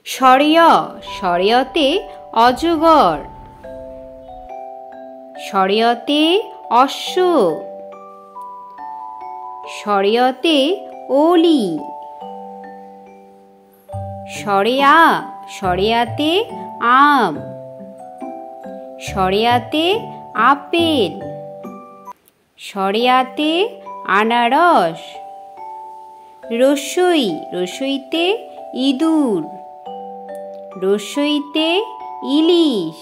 সরেয় সরেয়তে অজগর, সরেয়তে অশ্ব, সরেয়তে ওলি, সরেয়া সরেয়াতে আম, সরেয়াতে আপেল, সরেয়াতে আনারস, রসই রসইতে ইঁদুর, রসইতে ইলিশ,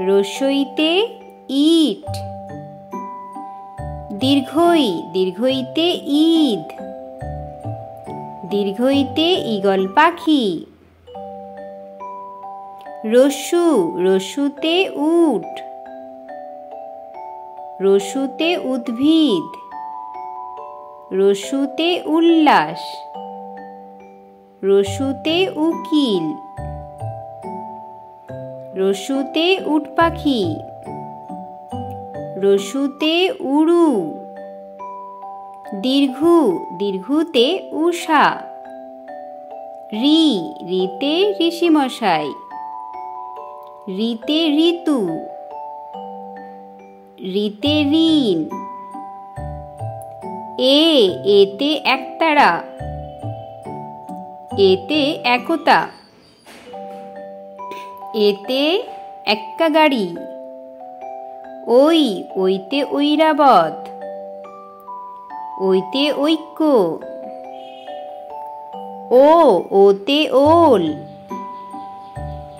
রসইতে ইট, দীর্ঘই দীর্ঘইতে ঈদ, দীর্ঘইতে ঈগল পাখি, রস্যু রস্যুতে উট, রস্যুতে উদ্ভিদ, রস্যুতে উল্লাস, রস্যুতে উকিল, রস্যুতে উট পাখি, রস্যুতে উড়ু, দীর্ঘু দীর্ঘুতে উষা, রি রিতে ঋষিমশাই, রিতে ঋতু, রিতে ঋণ, এতে একতারা, এতে একতা, এতে এক্কা গাড়ি, ওইতে ঐরাবত, ওইতে ঐক্য, ওতে ওল,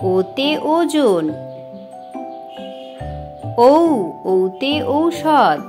ওতে ওজন, ঔতে ঔষধ,